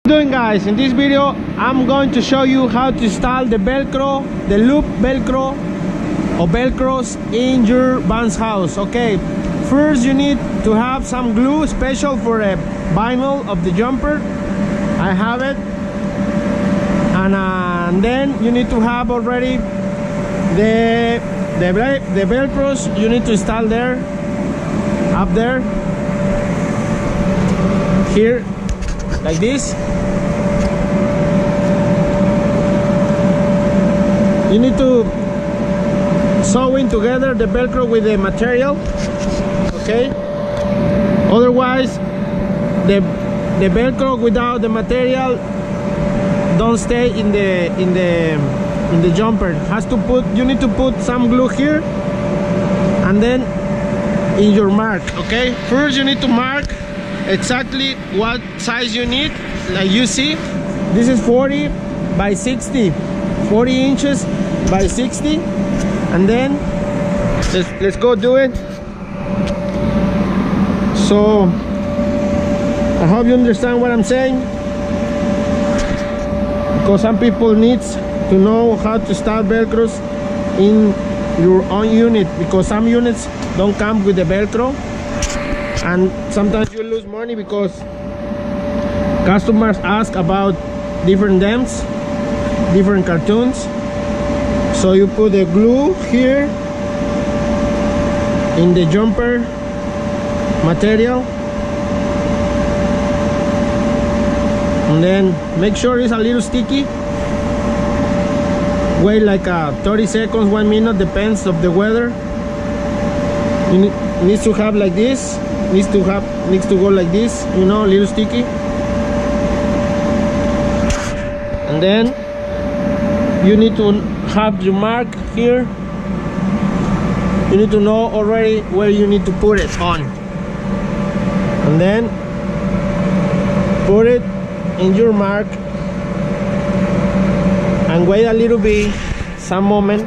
Doing, guys, in this video I'm going to show you how to install the Velcro, the loop Velcro or Velcros in your van's house. Okay, first you need to have some glue special for a vinyl of the jumper. I have it, and then you need to have already the Velcros. You need to install there, up there, here, like this. You need to sew in together the Velcro with the material, okay? Otherwise, the Velcro without the material don't stay in the jumper. You need to put some glue here, and then in your mark, okay? First, you need to mark exactly what size you need. Like you see, this is 40 by 60. 40 inches by 60, and then let's go do it. So I hope you understand what I'm saying, because some people need to know how to start Velcros in your own unit, because some units don't come with the Velcro, and sometimes you lose money because customers ask about different dams, different cartoons. So you put the glue here in the jumper material, and then make sure it's a little sticky. Wait like 30 seconds, 1 minute, depends of the weather. You needs to have like this, needs to go like this, you know, a little sticky. And then you need to have your mark here. You need to know already where you need to put it on, and then put it in your mark and wait a little bit, some moment.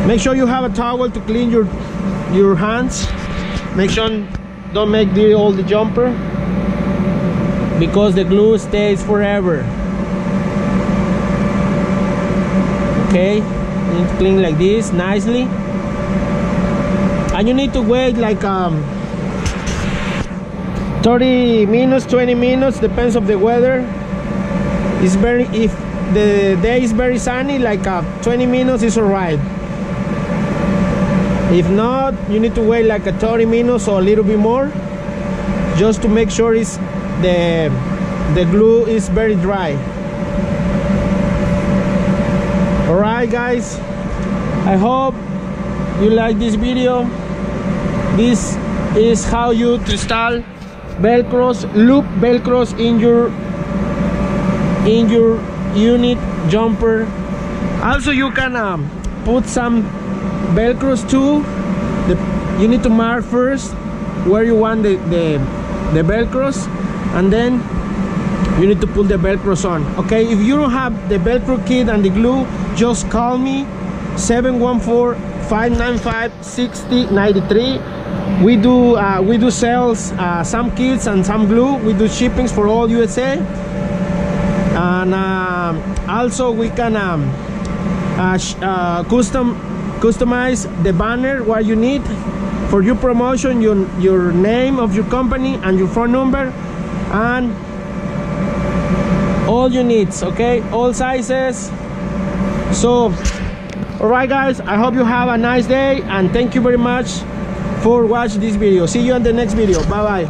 Make sure you have a towel to clean your hands. Make sure don't make all the jumper, because the glue stays forever. Okay, you need to clean like this nicely, and you need to wait like 30 minutes, 20 minutes, depends of the weather. If the day is very sunny, like 20 minutes is alright. If not, you need to wait like 30 minutes or a little bit more, just to make sure the glue is very dry. Alright, guys, I hope you like this video. This is how you install Velcros, loop Velcros in your unit jumper. Also, you can put some Velcros too. You need to mark first where you want the Velcros, and then you need to put the Velcros on. Okay, if you don't have the Velcro kit and the glue, just call me 714-595-6093. We do sales some kits and some glue. We do shippings for all USA, and also we can customize the banner what you need for your promotion, your name of your company and your phone number, and all your needs. Okay, all sizes. So alright, guys, I hope you have a nice day, and thank you very much for watching this video. See you on the next video. Bye bye.